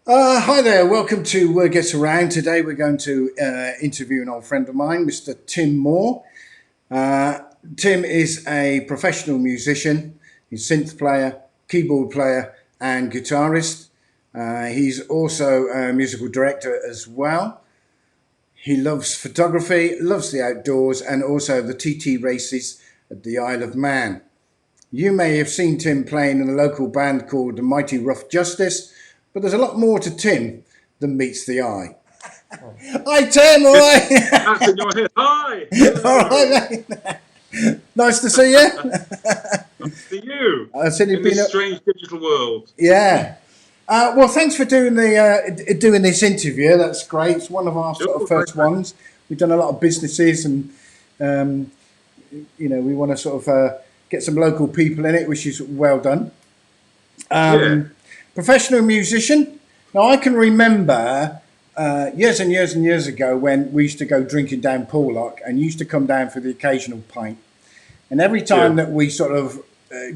Hi there, welcome to Word Gets Around. Today we're going to interview an old friend of mine, Mr. Tim Moore. Tim is a professional musician, he's a synth player, keyboard player and guitarist. He's also a musical director as well. He loves photography, loves the outdoors and also the TT races at the Isle of Man. You may have seen Tim playing in a local band called the Mighty Rough Justice, but there's a lot more to Tim than meets the eye. Hi Tim, all right? That's in your head. Hi. All right, mate. Nice to see you. Nice to you. I said you've in been this strange digital world. Yeah. Well, thanks for doing doing this interview. That's great. It's one of our sort of first ones. We've done a lot of businesses, and we want to sort of get some local people in it, which is well done. Yeah. Professional musician. Now, I can remember years and years and years ago when we used to go drinking down Porlock and used to come down for the occasional pint. And every time that we sort of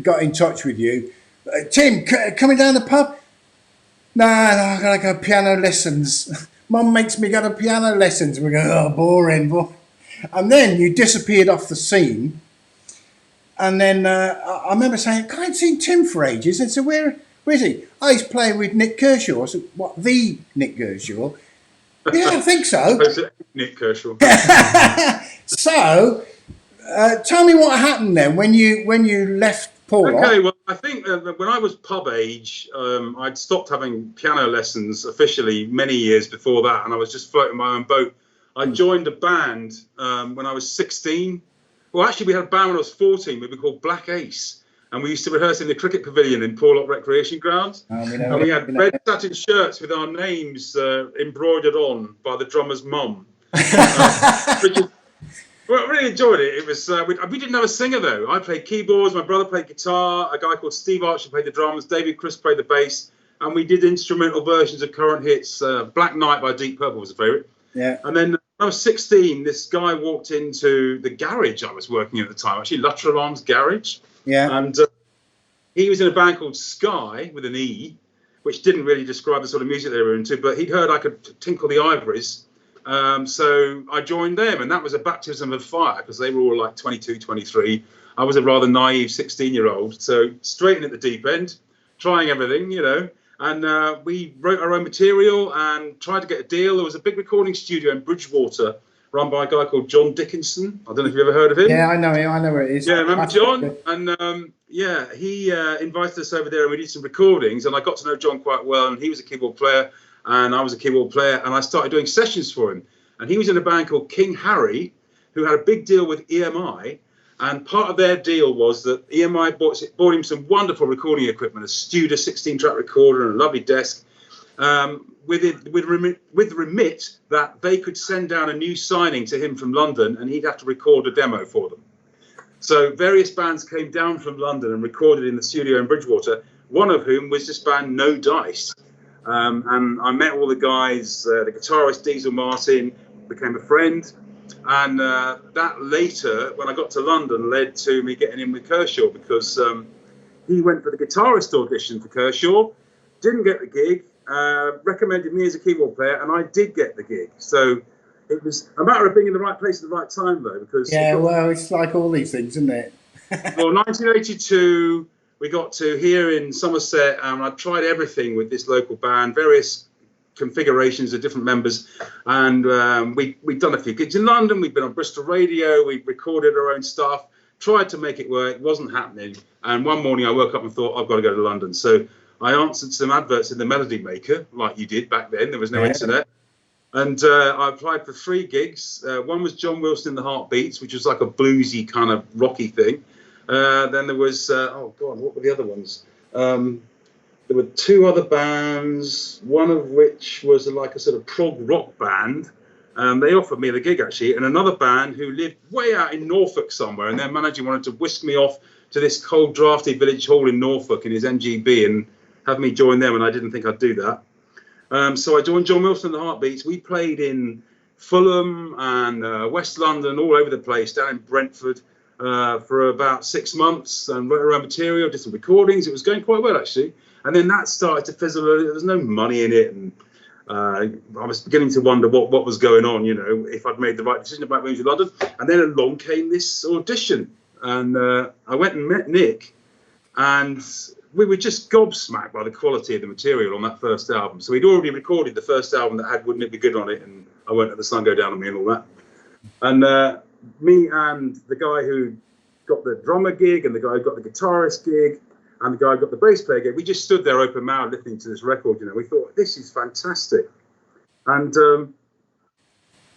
got in touch with you, Tim, coming down the pub? No, I got to go piano lessons. Mum makes me go to piano lessons. We go, oh, boring. And then you disappeared off the scene. And then I remember saying, I can't see Tim for ages. And so where is he? Oh, he's playing with Nik Kershaw. I said, what, the Nik Kershaw? Yeah, I think so. Nik Kershaw. So, tell me what happened then when you left Porlock. Okay, well, I think when I was pub age, I'd stopped having piano lessons officially many years before that, and I was just floating my own boat. I joined a band when I was 16. Well, actually, we had a band when I was 14. We were called Black Ace. And we used to rehearse in the cricket pavilion in Porlock Recreation Ground. And we had red satin shirts with our names embroidered on by the drummer's mum. Well, I really enjoyed it. It was we didn't have a singer, though. I played keyboards, my brother played guitar, a guy called Steve Archer played the drums, David Chris played the bass, and we did instrumental versions of current hits. Black Knight by Deep Purple was a favourite. Yeah. And then when I was 16, this guy walked into the garage I was working at the time, actually Luttrell Arms Garage. Yeah. And he was in a band called Skye with an E, which didn't really describe the sort of music they were into, but he'd heard I could tinkle the ivories. So I joined them, and that was a baptism of fire because they were all like 22, 23. I was a rather naive 16-year-old. So straight in at the deep end, trying everything, and we wrote our own material and tried to get a deal. There was a big recording studio in Bridgwater run by a guy called John Dickinson. I don't know if you've ever heard of him. Yeah, I know him. I know where it is. Yeah, remember John? And he invited us over there and we did some recordings. And I got to know John quite well. And he was a keyboard player and I was a keyboard player. And I started doing sessions for him. And he was in a band called King Harry, who had a big deal with EMI. And part of their deal was that EMI bought him some wonderful recording equipment, a Studer 16-track recorder and a lovely desk. With the remit that they could send down a new signing to him from London and he'd have to record a demo for them. So various bands came down from London and recorded in the studio in Bridgwater, one of whom was this band No Dice. And I met all the guys, the guitarist Diesel Martin became a friend. And that later, when I got to London, led to me getting in with Kershaw because he went for the guitarist audition for Kershaw, didn't get the gig. Recommended me as a keyboard player, and I did get the gig. So it was a matter of being in the right place at the right time, though. Because it's like all these things, isn't it? Well, 1982, we got to here in Somerset, and I tried everything with this local band, various configurations of different members, and we'd done a few gigs in London. We'd been on Bristol Radio. We recorded our own stuff. Tried to make it work. It wasn't happening. And one morning, I woke up and thought, I've got to go to London. So I answered some adverts in the Melody Maker, like you did back then. There was no internet. And I applied for 3 gigs. One was John Wilson and the Heartbeats, which was like a bluesy kind of rocky thing. Then there was, what were the other ones? There were 2 other bands, one of which was like a sort of prog rock band. They offered me the gig, actually. And another band who lived way out in Norfolk somewhere. And their manager wanted to whisk me off to this cold, drafty village hall in Norfolk in his MGB and have me join them, and I didn't think I'd do that. So I joined John Wilson and the Heartbeats. We played in Fulham and West London, all over the place, down in Brentford for about 6 months and wrote our own material, did some recordings. It was going quite well, actually. And then that started to fizzle. There was no money in it, and I was beginning to wonder what was going on, you know, if I'd made the right decision about moving to London. And then along came this audition, and I went and met Nick, and we were just gobsmacked by the quality of the material on that first album. So we'd already recorded the first album that had Wouldn't It Be Good on it, and I Won't Let the Sun Go Down on Me and all that. And me and the guy who got the drummer gig, and the guy who got the guitarist gig, and the guy who got the bass player gig, we just stood there open mouthed listening to this record. You know, we thought, this is fantastic. And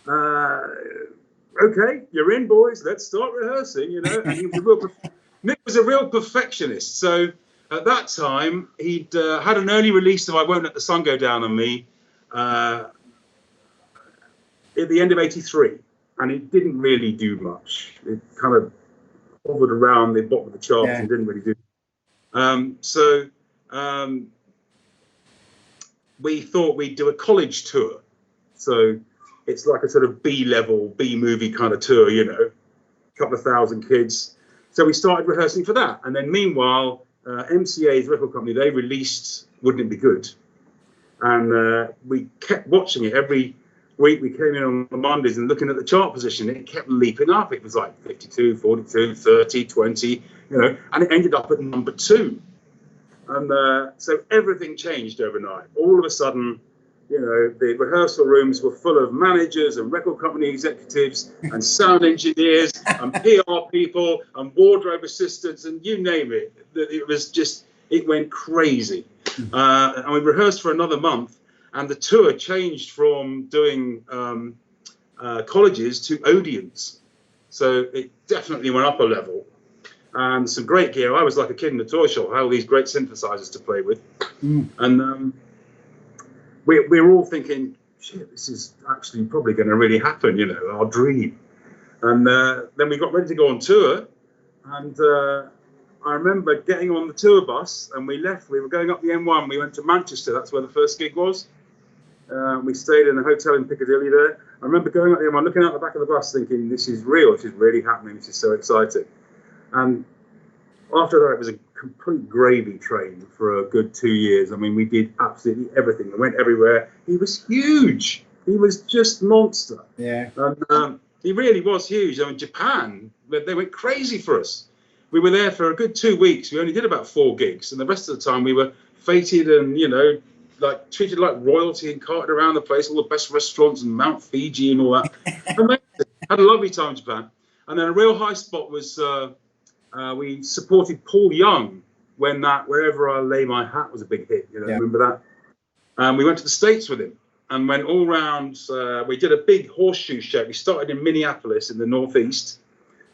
okay, you're in, boys. Let's start rehearsing. You know, and Nick was a real perfectionist. So at that time, he'd had an early release of I Won't Let the Sun Go Down on Me at the end of '83, and it didn't really do much. It kind of hovered around the bottom of the charts and didn't really do. We thought we'd do a college tour. So it's like a sort of B-level, B-movie kind of tour, you know, a couple of thousand kids. So we started rehearsing for that. And then meanwhile, MCA's record company, they released Wouldn't It Be Good? And we kept watching it every week. We came in on the Mondays and looking at the chart position. It kept leaping up. It was like 52, 42, 30, 20, you know, and it ended up at number 2. And so everything changed overnight. All of a sudden, you know, the rehearsal rooms were full of managers and record company executives and sound engineers and PR people and wardrobe assistants and you name it. It was just, it went crazy. And we rehearsed for another month, and the tour changed from doing colleges to Odeons. So it definitely went up a level. And some great gear. I was like a kid in a toy shop. I had all these great synthesizers to play with. And we were all thinking, shit, this is actually probably going to really happen, you know, our dream. And then we got ready to go on tour. And I remember getting on the tour bus, and we left. We were going up the M1. We went to Manchester. That's where the first gig was. We stayed in a hotel in Piccadilly there. I remember going up the M1, looking out the back of the bus, thinking, this is real. This is really happening. This is so exciting. And after that, it was a complete gravy train for a good 2 years. I mean, we did absolutely everything. We went everywhere. He was huge. He was just monster. Yeah. And he really was huge. I mean, Japan, they went crazy for us. We were there for a good 2 weeks. We only did about 4 gigs. And the rest of the time, we were feted and, you know, like treated like royalty and carted around the place, all the best restaurants and Mount Fiji and all that. Amazing. Had a lovely time in Japan. And then a real high spot was... we supported Paul Young when that Wherever I Lay My Hat was a big hit, you know, remember that? And we went to the States with him and went all round. We did a big horseshoe show. We started in Minneapolis in the Northeast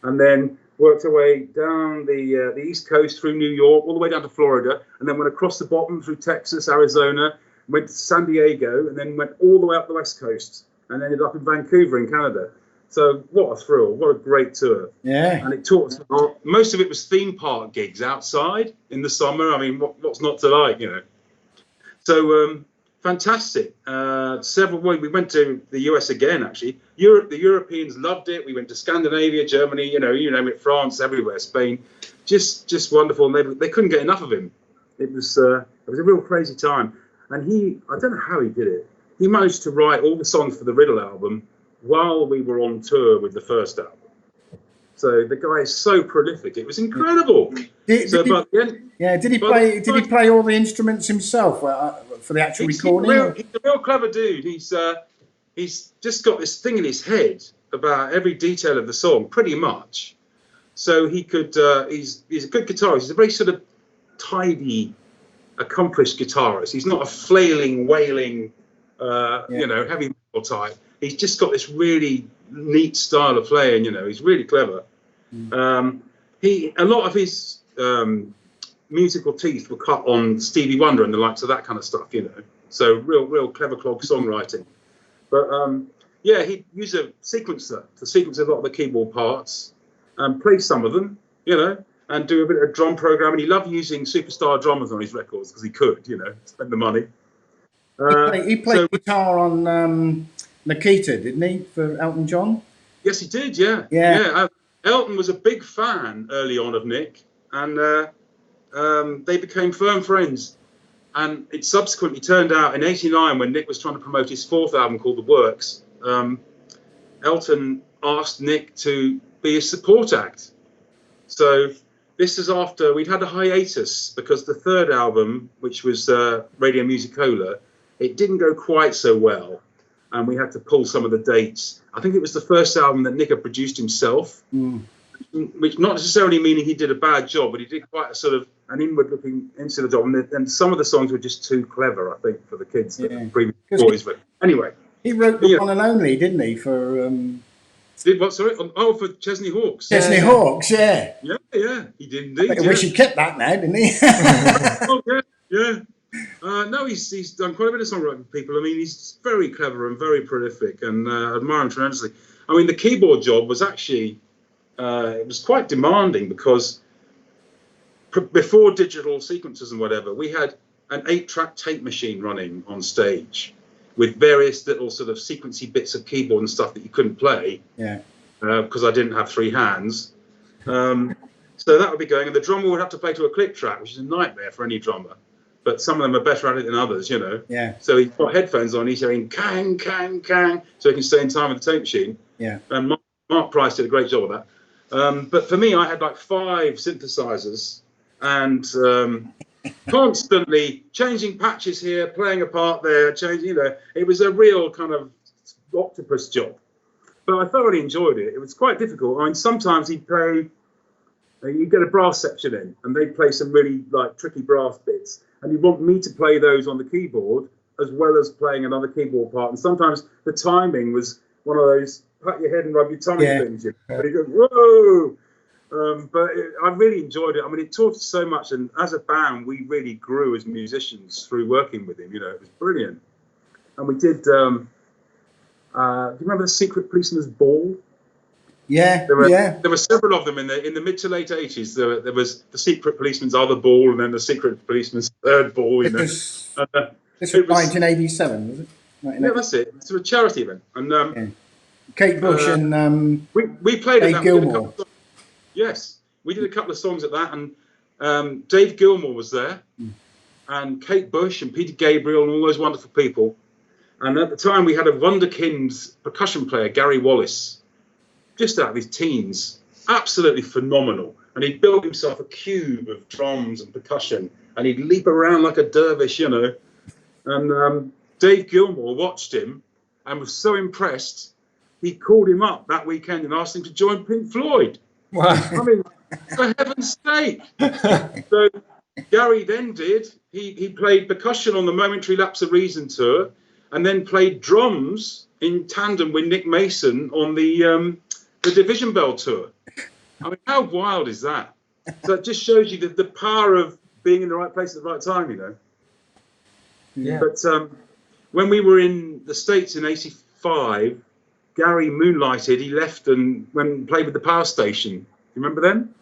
and then worked our way down the East Coast through New York, all the way down to Florida, and then went across the bottom through Texas, Arizona, went to San Diego, and then went all the way up the West Coast and ended up in Vancouver in Canada. So what a thrill, what a great tour. Yeah. And it taught us, most of it was theme park gigs outside in the summer. I mean, what's not to like, you know. So fantastic. We went to the US again, actually. The Europeans loved it. We went to Scandinavia, Germany, you know, France, everywhere, Spain. Just wonderful. And they couldn't get enough of him. It was a real crazy time. And I don't know how he did it. He managed to write all the songs for the Riddle album while we were on tour with the first album. So the guy is so prolific. It was incredible. Did he play all the instruments himself for the actual recording? He's a real clever dude. He's just got this thing in his head about every detail of the song, pretty much. So he could. He's a good guitarist. He's a very sort of tidy, accomplished guitarist. He's not a flailing, wailing, you know, heavy metal type. He's just got this really neat style of playing, you know. He's really clever. A lot of his musical teeth were cut on Stevie Wonder and the likes of that kind of stuff, you know. So real clever clog songwriting. But he'd use a sequencer to sequence a lot of the keyboard parts and play some of them, you know, and do a bit of drum programming. He loved using superstar drummers on his records because he could, you know, spend the money. He played guitar on Nikita, didn't he, for Elton John? Yes, he did, yeah. Elton was a big fan early on of Nick, and they became firm friends. And it subsequently turned out in '89, when Nick was trying to promote his 4th album called The Works, Elton asked Nick to be a support act. So this is after we'd had a hiatus, because the 3rd album, which was Radio Musicola, it didn't go quite so well, and we had to pull some of the dates. I think it was the first album that Nick had produced himself, which not necessarily meaning he did a bad job, but he did quite a sort of an inward-looking into the job, and some of the songs were just too clever, I think, for the kids that previous boys. But anyway, he wrote the One and Only, didn't he? For did what? Sorry, oh, for Chesney Hawkes. Chesney Hawkes, yeah. Yeah, he did indeed. I wish he kept that now, didn't he? Oh yeah. No, he's done quite a bit of songwriting for people. I mean, he's very clever and very prolific, and admire him tremendously. I mean, the keyboard job was actually it was quite demanding, because before digital sequencers and whatever, we had an 8-track tape machine running on stage with various little sort of sequency bits of keyboard and stuff that you couldn't play. Yeah. Because I didn't have 3 hands. So that would be going, and the drummer would have to play to a click track, which is a nightmare for any drummer. But some of them are better at it than others, you know. Yeah. So he's got headphones on, he's hearing kang, kang, kang, so he can stay in time with the tape machine. Yeah. And Mark Price did a great job of that. But for me, I had like 5 synthesizers, and constantly changing patches here, playing a part there, changing, you know, it was a real kind of octopus job. But I thoroughly enjoyed it. It was quite difficult. I mean, sometimes he'd play, you get a brass section in, and they'd play some really like tricky brass bits, and he'd want me to play those on the keyboard as well as playing another keyboard part. And sometimes the timing was one of those pat your head and rub your tummy things. You know? And he'd go, whoa! I really enjoyed it. I mean, it taught us so much, and as a band, we really grew as musicians through working with him. You know, it was brilliant. And we did. Do you remember the Secret Policeman's Ball? Yeah, there were several of them in the mid to late '80s. There was the Secret Policeman's Other Ball, and then the Secret Policeman's Third Ball. You know, this was 1987, was it? Yeah, that's it. It's a charity event, and Kate Bush and we played Dave at that. Gilmore. Yes, we did a couple of songs at that, and Dave Gilmore was there, and Kate Bush and Peter Gabriel and all those wonderful people. And at the time, we had a wunderkind percussion player, Gary Wallace, just out of his teens, absolutely phenomenal. And he'd built himself a cube of drums and percussion, and he'd leap around like a dervish, you know. And Dave Gilmore watched him and was so impressed, he called him up that weekend and asked him to join Pink Floyd. Wow. I mean, for heaven's sake. So Gary then did. He played percussion on the Momentary Lapse of Reason tour, and then played drums in tandem with Nick Mason on the Division Bell tour. I mean, how wild is that? So it just shows you the power of being in the right place at the right time, you know. Yeah. But when we were in the States in '85, Gary moonlighted. He left and went and played with the Power Station. You remember them?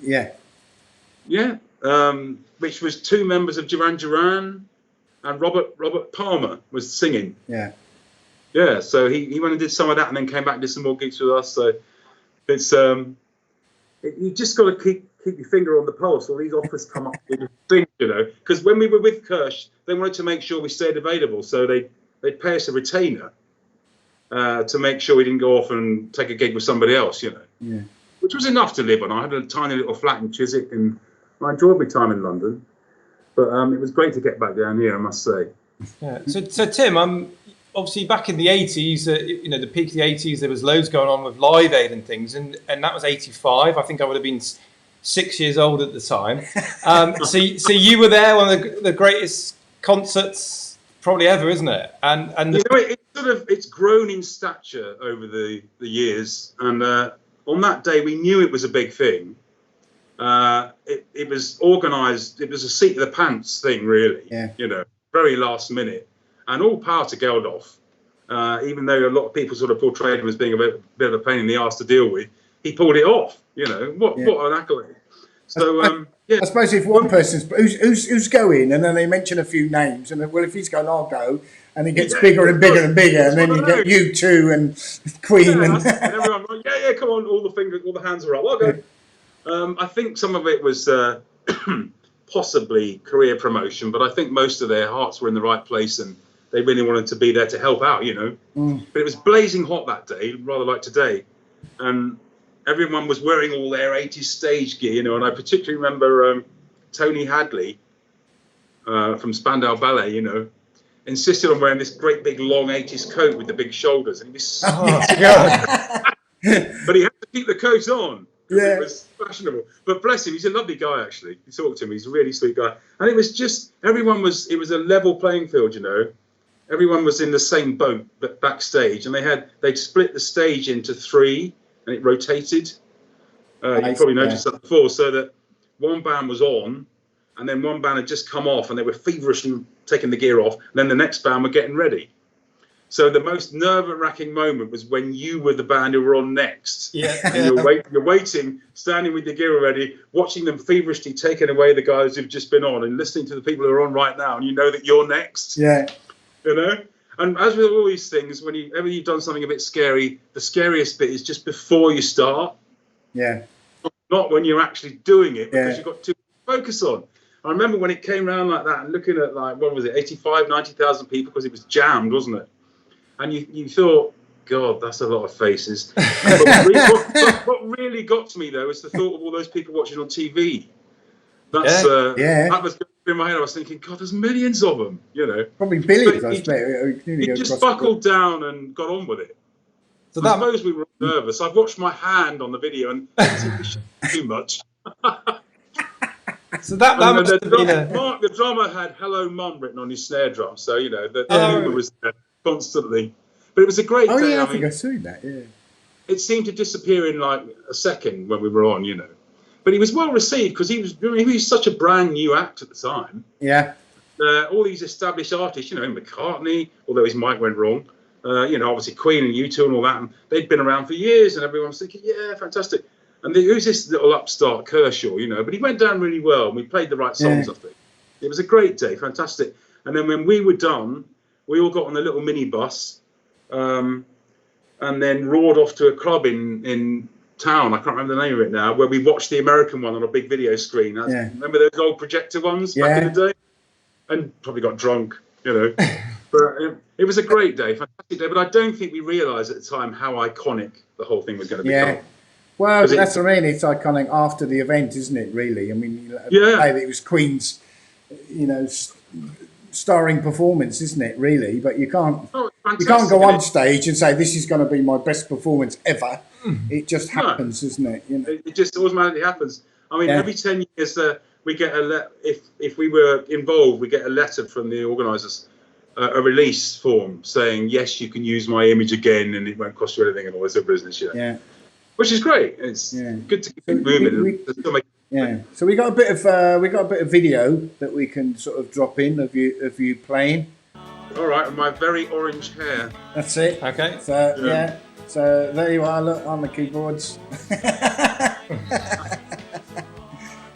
Yeah. Yeah. Which was 2 members of Duran Duran, and Robert Palmer was singing. Yeah. Yeah. So he went and did some of that, and then came back and did some more gigs with us. So it's you just got to keep your finger on the pulse. All these offers come up with things, you know. Because when we were with Kirsch, they wanted to make sure we stayed available, so they'd pay us a retainer. To make sure we didn't go off and take a gig with somebody else, you know. Yeah. Which was enough to live on. I had a tiny little flat in Chiswick, and I enjoyed my time in London. But it was great to get back down here, I must say. Yeah. So Tim, obviously back in the 80s, you know, the peak of the 80s, there was loads going on with Live Aid and things, and that was 85. I think I would have been 6 years old at the time. So you were there, one of the greatest concerts probably ever, isn't it? And you know, it's grown in stature over the years, and on that day we knew it was a big thing. It was organised. It was a seat of the pants thing, really. Yeah. You know, very last minute, and all power to Geldof. Even though a lot of people sort of portrayed him as being a bit of a pain in the arse to deal with, he pulled it off. You know, what an accolade. So yeah. I suppose if one person's who's going, and then they mention a few names, and then, well, if he's going, I'll go, and it gets bigger and bigger and bigger, and then you get U2 and Queen, and everyone like, yeah, come on, all the hands are up. I'll go. I think some of it was possibly career promotion, but I think most of their hearts were in the right place and they really wanted to be there to help out, you know. But it was blazing hot that day, rather like today, and everyone was wearing all their 80s stage gear, you know. And I particularly remember Tony Hadley from Spandau Ballet, you know, insisted on wearing this great big long 80s coat with the big shoulders, and he was but he had to keep the coat on. It was fashionable. But bless him, he's a lovely guy, actually. You talk to him, he's a really sweet guy. And it was just, it was a level playing field, you know. Everyone was in the same boat, but backstage. And they'd split the stage into 3, and it rotated. You probably noticed that before, so that one band was on, and then one band had just come off, and they were feverishly taking the gear off, and then the next band were getting ready. So the most nerve-wracking moment was when you were the band who were on next. And you're waiting, standing with your gear ready, watching them feverishly taking away the guys who've just been on, and listening to the people who are on right now, and you know that you're next. You know? And as with all these things, whenever you've done something a bit scary, the scariest bit is just before you start. Not when you're actually doing it, because you've got to focus on. I remember when it came around like that, and looking at, like, what was it, 85, 90,000 people, because it was jammed, wasn't it? And you thought, God, that's a lot of faces. What really got to me, though, is the thought of all those people watching on TV. That was going through my head. I was thinking, God, there's millions of them, you know. Probably billions, I expect. You just buckled down and got on with it. So I suppose we were nervous. I've watched my hand on the video and it's too much. So that must have been the drummer had "Hello, Mum" written on his snare drum, so you know the humour was there constantly. But it was a great day. I think I saw that. It seemed to disappear in like a second when we were on, you know. But he was well received because he was such a brand new act at the time. All these established artists, you know, McCartney, although his mic went wrong. You know, obviously Queen and U2 and all that, and they'd been around for years, and everyone was thinking, yeah, fantastic. And who's this little upstart Kershaw, you know? But he went down really well, and we played the right songs, I think. It was a great day, fantastic. And then when we were done, we all got on the little minibus, and then roared off to a club in town. I can't remember the name of it now, where we watched the American one on a big video screen. Remember those old projector ones back in the day? And probably got drunk, you know. But it was a great day, fantastic day. But I don't think we realised at the time how iconic the whole thing was going to become. Well, that's what I mean. It's iconic after the event, isn't it? Really, I mean, it was Queen's, you know, starring performance, isn't it? Really, but you can't go on stage and say this is going to be my best performance ever. It just happens, isn't it? You know? It just automatically happens. I mean, every 10 years we get if we were involved, we get a letter from the organisers, a release form saying yes, you can use my image again, and it won't cost you anything, and all this other business. Which is great. It's good to keep moving. So we got a bit of video that we can sort of drop in of you playing. All right, with my very orange hair. That's it. Okay. So so there you are. Look on the keyboards.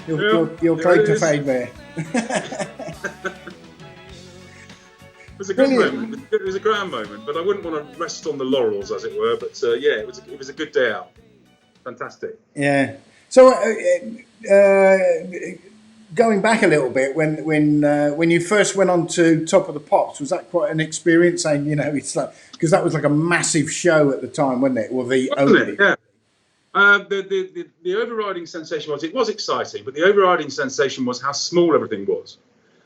Your claim to fame there. It was a good moment. It was a grand moment, but I wouldn't want to rest on the laurels, as it were. But it was a good day out. Fantastic. Yeah. So going back a little bit, when you first went on to Top of the Pops, was that quite an experience? Saying, you know, it's like, because that was like a massive show at the time, wasn't it? Or the only. Yeah. The overriding sensation was, it was exciting, but the overriding sensation was how small everything was.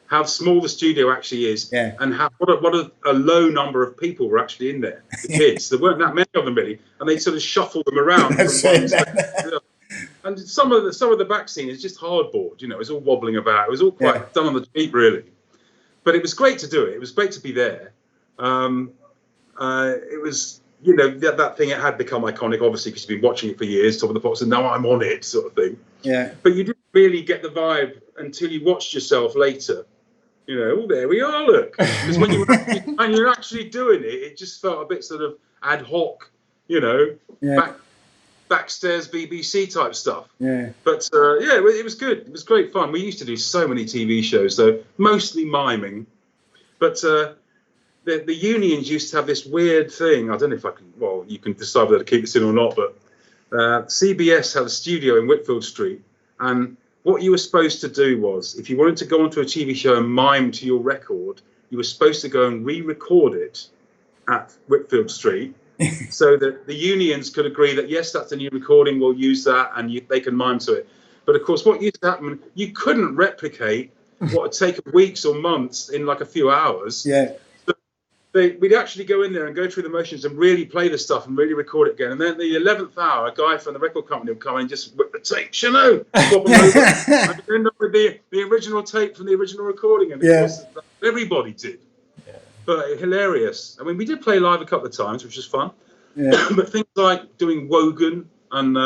How small the studio actually is, and what a low number of people were actually in there. The kids, there weren't that many of them really, and they sort of shuffled them around. And some of the back scene is just hardboard, you know, it's all wobbling about. It was all quite done on the cheap, really. But it was great to do it. It was great to be there. It was, you know, that thing, it had become iconic, obviously, because you've been watching it for years, Top of the Pops, and now I'm on it, sort of thing. But you didn't really get the vibe until you watched yourself later. You know, oh, there we are, look. Because when you're actually doing it, it just felt a bit sort of ad hoc, you know, backstairs BBC type stuff. But it was good. It was great fun. We used to do so many TV shows, though, mostly miming. But the unions used to have this weird thing. I don't know if you can decide whether to keep this in or not, but CBS had a studio in Whitfield Street, and what you were supposed to do was, if you wanted to go onto a TV show and mime to your record, you were supposed to go and re-record it at Whitfield Street, so that the unions could agree that, yes, that's a new recording, we'll use that, and they can mime to it. But of course, what used to happen, you couldn't replicate what would take weeks or months in like a few hours. Yeah. We'd actually go in there and go through the motions and really play the stuff and really record it again. And then at the 11th hour, a guy from the record company would come in and just whip the tape, swap them over, and end up with the original tape from the original recording. And of course, everybody did. Yeah. But hilarious. I mean, we did play live a couple of times, which was fun. Yeah. But things like doing Wogan and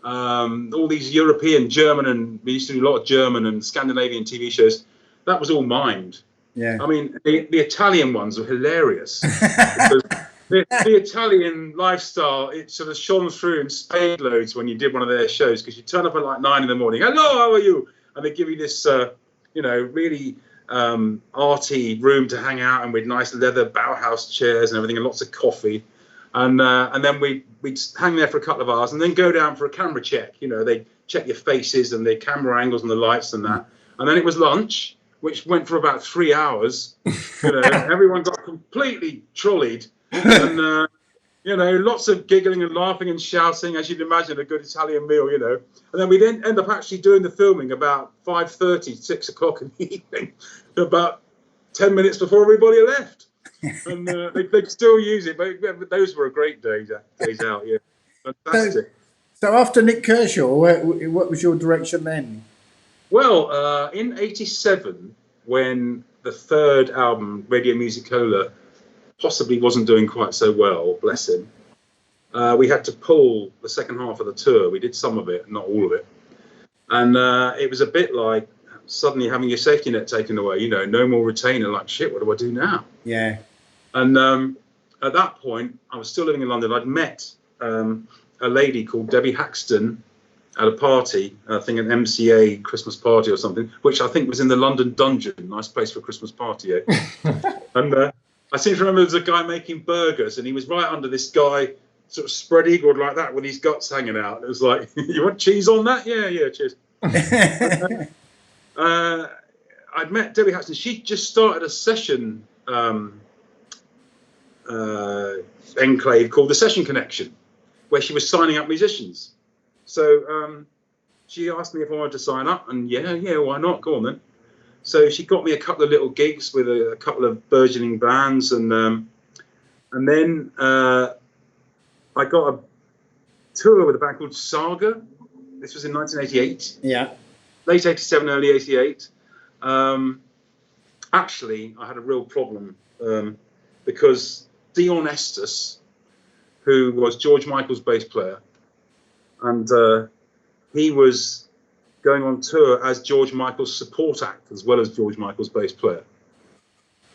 all these European, German, and we used to do a lot of German and Scandinavian TV shows. That was all mimed. Yeah. I mean, the Italian ones were hilarious. Because the Italian lifestyle, it sort of shone through in spade loads when you did one of their shows, because you turn up at like 9 in the morning. Hello, how are you? And they give you this, really arty room to hang out in with nice leather Bauhaus chairs and everything, and lots of coffee. And then we'd hang there for a couple of hours and then go down for a camera check. They check your faces and the camera angles and the lights and that. And then it was lunch, which went for about 3 hours. Everyone got completely trolleyed, and lots of giggling and laughing and shouting, as you'd imagine a good Italian meal. And then we then end up actually doing the filming about 5:30, 6 o'clock in the evening, about 10 minutes before everybody left. And they still use it, but those were great days out. Yeah, fantastic. So after Nik Kershaw, what was your direction then? Well, in '87, when the third album, Radio Musicola, possibly wasn't doing quite so well, bless him, we had to pull the second half of the tour. We did some of it, not all of it. And it was a bit like suddenly having your safety net taken away, no more retainer, like, shit, what do I do now? Yeah. And at that point, I was still living in London. I'd met a lady called Debbie Haxton at a party, I think an MCA Christmas party or something, which I think was in the London Dungeon. Nice place for a Christmas party, eh? And I seem to remember there was a guy making burgers, and he was right under this guy, sort of spread eagled like that with his guts hanging out. It was like, you want cheese on that? Yeah, cheers. I'd met Debbie Haxton. She just started a session enclave called the Session Connection, where she was signing up musicians. So she asked me if I wanted to sign up, and yeah, why not? Go on then. So she got me a couple of little gigs with a couple of burgeoning bands, and then I got a tour with a band called Saga. This was in 1988. Yeah. Late 87, early 88. Actually, I had a real problem because Dion Estes, who was George Michael's bass player, and he was going on tour as George Michael's support act as well as George Michael's bass player.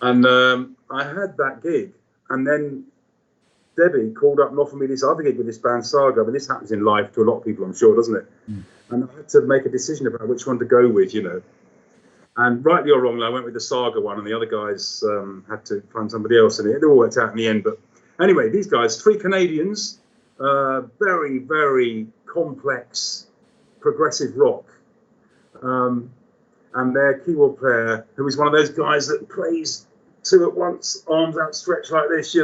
And I had that gig, and then Debbie called up and offered me this other gig with this band Saga. I mean, this happens in life to a lot of people, I'm sure, doesn't it? Mm. And I had to make a decision about which one to go with, And rightly or wrongly, I went with the Saga one, and the other guys had to find somebody else, and it all worked out in the end. But anyway, these guys, 3 Canadians, very, very complex, progressive rock. And their keyboard player, who is one of those guys that plays 2 at once, arms outstretched like this,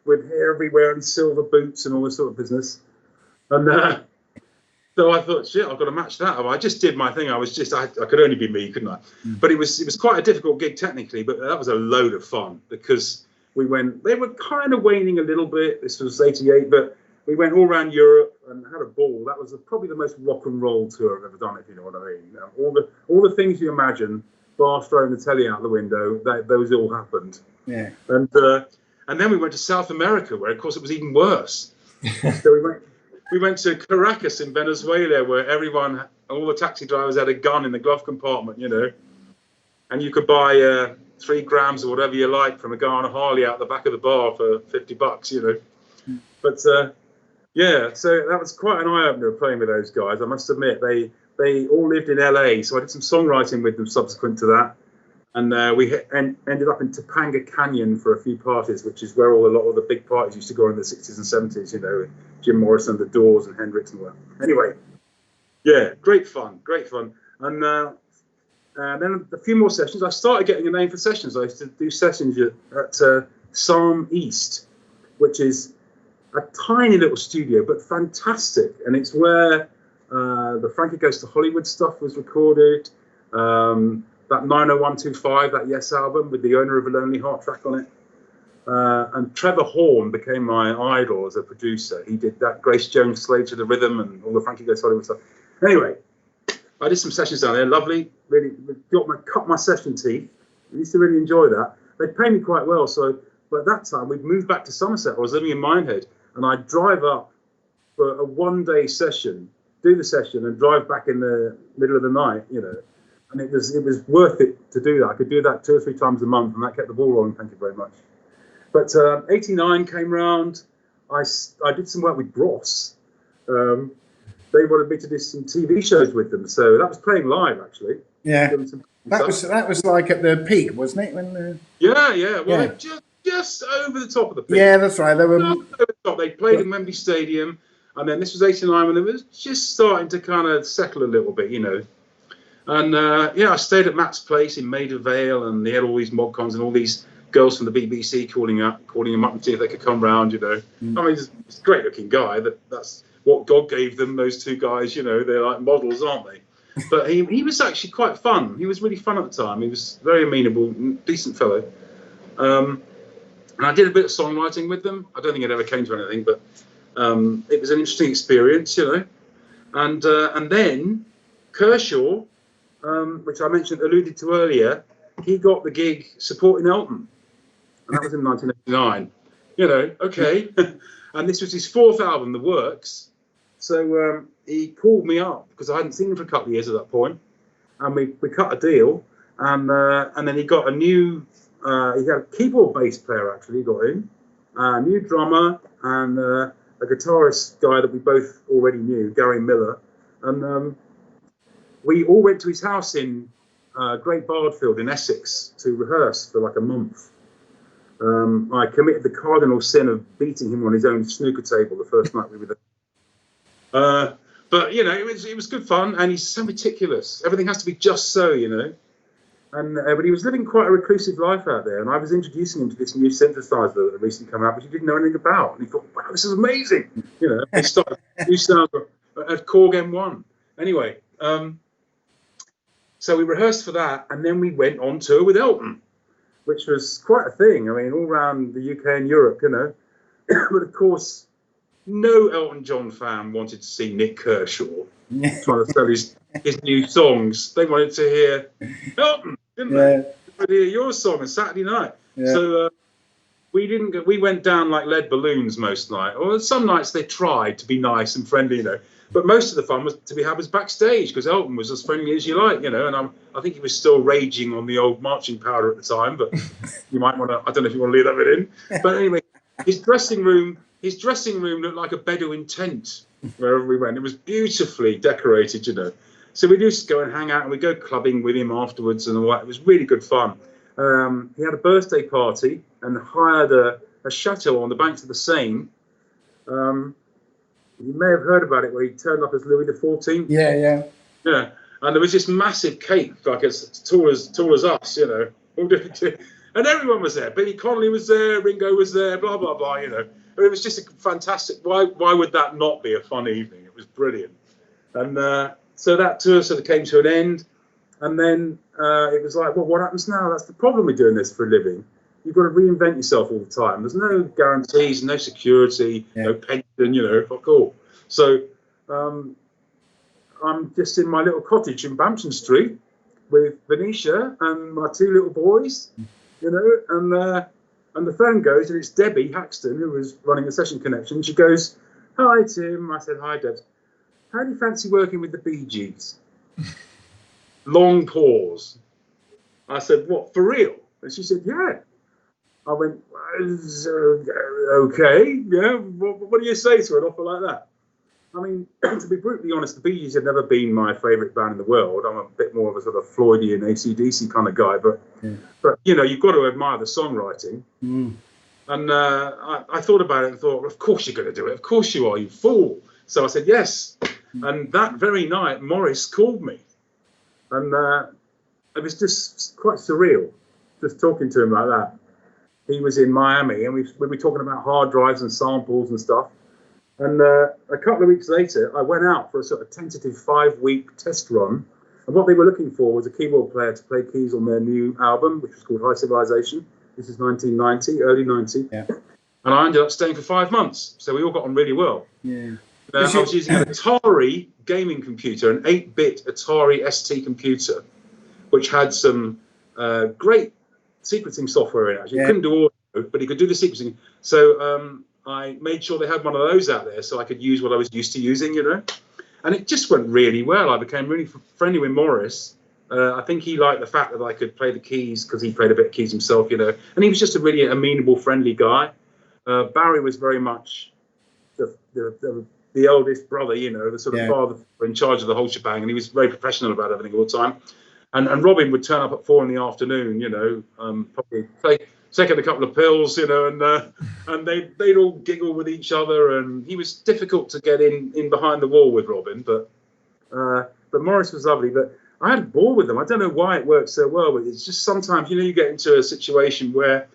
with hair everywhere and silver boots and all this sort of business. And so I thought, shit, I've got to match that. I just did my thing. I could only be me, couldn't I? Mm. But it was quite a difficult gig technically, but that was a load of fun because they were kind of waning a little bit. This was 88, but we went all around Europe and had a ball. That was probably the most rock and roll tour I've ever done, if you know what I mean. All the things you imagine, bar throwing the telly out the window, those all happened. Yeah. And then we went to South America, where of course it was even worse. So we went to Caracas in Venezuela, where all the taxi drivers had a gun in the glove compartment, and you could buy 3 grams or whatever you like from a guy on a Harley out the back of the bar for $50, But yeah, so that was quite an eye-opener playing with those guys. I must admit, they all lived in LA, so I did some songwriting with them subsequent to that. And we ended up in Topanga Canyon for a few parties, which is where a lot of the big parties used to go in the 60s and 70s, with Jim Morrison, The Doors, and Hendrix and all that. Anyway, Yeah, great fun. And then a few more sessions. I started getting a name for sessions. I used to do sessions at Psalm East, which is a tiny little studio, but fantastic. And it's where the Frankie Goes to Hollywood stuff was recorded. That 90125, that Yes album with the Owner of a Lonely Heart track on it. And Trevor Horn became my idol as a producer. He did that Grace Jones Slave to the Rhythm and all the Frankie Goes to Hollywood stuff. Anyway, I did some sessions down there. Lovely. Really cut my session teeth. I used to really enjoy that. They paid me quite well. So, but at that time, we'd moved back to Somerset. I was living in Minehead. And I'd drive up for a one-day session, do the session, and drive back in the middle of the night, you know. And it was worth it to do that. I could do that 2 or 3 times a month, and that kept the ball rolling. Thank you very much. But 89 came round. I did some work with Bros. They wanted me to do some TV shows with them, so that was playing live actually. Yeah, that was like at the peak, wasn't it? When yeah. Well, just over the top of the peak. Yeah, that's right. They were over the top. They played in Wembley Stadium, and then this was 89 when it was just starting to kind of settle a little bit, you know. And I stayed at Matt's place in Maida Vale, and they had all these mod cons and all these girls from the BBC calling him up and see if they could come round, you know. I mean, he's a great looking guy. That's what God gave them, those 2 guys, you know. They're like models, aren't they? But he was actually quite fun. He was really fun at the time. He was very amenable, decent fellow. And I did a bit of songwriting with them. I don't think it ever came to anything, but it was an interesting experience, you know. And then Kershaw, which I alluded to earlier, he got the gig supporting Elton. And that was in 1989. You know, okay. And this was his 4th album, The Works. So he called me up because I hadn't seen him for a couple of years at that point. And we cut a deal. And then he got a new... he had a keyboard bass player, actually, he got in. A new drummer and a guitarist guy that we both already knew, Gary Miller. And we all went to his house in Great Bardfield in Essex to rehearse for like a month. I committed the cardinal sin of beating him on his own snooker table the first night we were there. But, you know, it was good fun, and he's so meticulous. Everything has to be just so, you know. And but he was living quite a reclusive life out there, and I was introducing him to this new synthesizer that had recently come out, which he didn't know anything about. And he thought, wow, this is amazing. You know, he started new sound at Korg M1. Anyway, so we rehearsed for that, and then we went on tour with Elton, which was quite a thing. I mean, all around the UK and Europe, you know. But of course, no Elton John fan wanted to see Nik Kershaw trying to sell his new songs. They wanted to hear Elton, didn't they? They wanted to hear your song on Saturday night. Yeah. So we went down like lead balloons most nights. Or some nights they tried to be nice and friendly, you know. But most of the fun was backstage, because Elton was as friendly as you like, you know. And I think he was still raging on the old marching powder at the time. But you might want to. I don't know if you want to leave that bit in. But anyway, his dressing room looked like a Bedouin tent wherever we went. It was beautifully decorated, you know. So we used to go and hang out, and we'd go clubbing with him afterwards and all that. It was really good fun. He had a birthday party and hired a chateau on the banks of the Seine. You may have heard about it, where he turned up as Louis XIV. Yeah. And there was this massive cake, like as tall as us, you know, all different. And everyone was there. Billy Connolly was there, Ringo was there, blah blah blah, you know. It was just a fantastic. Why would that not be a fun evening? It was brilliant. And so that tour sort of came to an end, and then it was like, well, what happens now? That's the problem with doing this for a living. You've got to reinvent yourself all the time. There's no guarantees, no security, no pension, you know, fuck all. So I'm just in my little cottage in Bampton Street with Venetia and my 2 little boys, you know, and the phone goes, and it's Debbie Haxton, who was running the Session Connection. She goes, "Hi, Tim." I said, "Hi, Deb. How do you fancy working with the Bee Gees?" Long pause. I said, "What, for real?" And she said, "Yeah." I went, "Okay, yeah. What do you say to an offer like that?" I mean, to be brutally honest, the Bee Gees have never been my favourite band in the world. I'm a bit more of a sort of Floydian, AC/DC kind of guy, but you know, you've got to admire the songwriting. And I thought about it and thought, of course you're going to do it. Of course you are, you fool. So I said yes. And that very night, Morris called me. And it was just quite surreal, just talking to him like that. He was in Miami, and we were talking about hard drives and samples and stuff. And a couple of weeks later, I went out for a sort of tentative 5-week test run. And what they were looking for was a keyboard player to play keys on their new album, which was called High Civilization. This is 1990, early 90. Yeah. And I ended up staying for 5 months. So we all got on really well. Yeah. I was using an Atari gaming computer, an 8-bit Atari ST computer, which had some great sequencing software in it. Actually, you couldn't do audio, but you could do the sequencing. So I made sure they had one of those out there so I could use what I was used to using, you know. And it just went really well. I became really friendly with Morris. I think he liked the fact that I could play the keys because he played a bit of keys himself, you know. And he was just a really amenable, friendly guy. Barry was very much the oldest brother, you know, the sort of father in charge of the whole shebang. And he was very professional about everything all the time. And Robin would turn up at 4 PM, you know, probably taking a couple of pills, you know, and they'd all giggle with each other. And he was difficult to get in behind the wall with Robin, but Morris was lovely. But I had a ball with them. I don't know why it works so well, but it's just sometimes, you know, you get into a situation where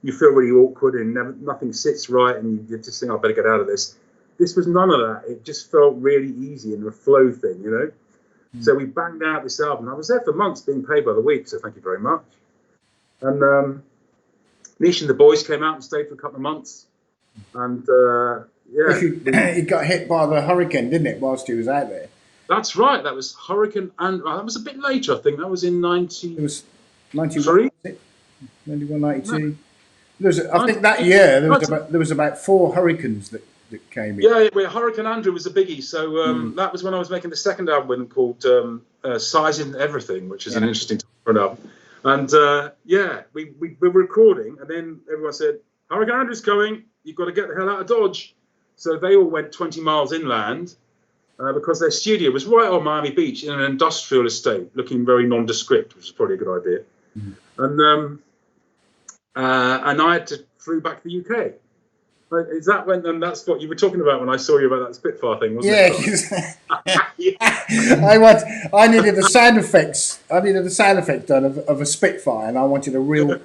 you feel really awkward and nothing sits right, and you just think, I better get out of this. This was none of that. It just felt really easy and a flow thing, you know. So we banged out this album. I was there for months being paid by the week, so thank you very much. And Nish and the boys came out and stayed for a couple of months. And, He got hit by the hurricane, didn't it, whilst he was out there? That's right. That was Hurricane Andrew. That was a bit later, I think. That was in 90... It was 91, 91, 92. I think that year there was about 4 hurricanes that came in. Yeah, Hurricane Andrew was a biggie. So that was when I was making the second album called Sizing Everything, which is an interesting topic for an album. And we were recording, and then everyone said, Hurricane Andrew's coming, you've got to get the hell out of Dodge. So they all went 20 miles inland because their studio was right on Miami Beach in an industrial estate, looking very nondescript, which is probably a good idea. And I had to flew back to the UK. But is that when? And that's what you were talking about when I saw you about that Spitfire thing, wasn't it? Yeah. I needed the sound effects. I needed the sound effect done of a Spitfire, and I wanted a real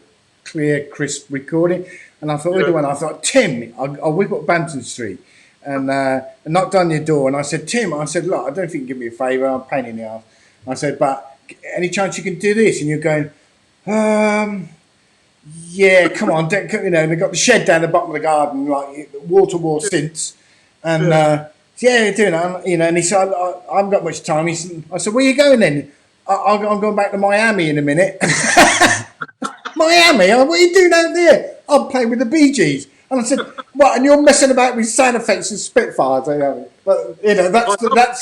clear, crisp recording. And I thought, I thought, Tim, I'll whip up Banton Street, and knocked on your door. And I said, Tim, I said, look, I don't know if you can give me a favour. I'm a pain in the ass. I said, but any chance you can do this? And you're going, yeah, come on, you know, they got the shed down the bottom of the garden, like wall-to-wall synths, and you're doing it, you know. And he said, I haven't got much time. I said, where are you going then? I'm going back to Miami in a minute. Miami? What are you doing out there? I'm playing with the Bee Gees. And I said, what? And you're messing about with sound effects and Spitfires, you know? But you know, I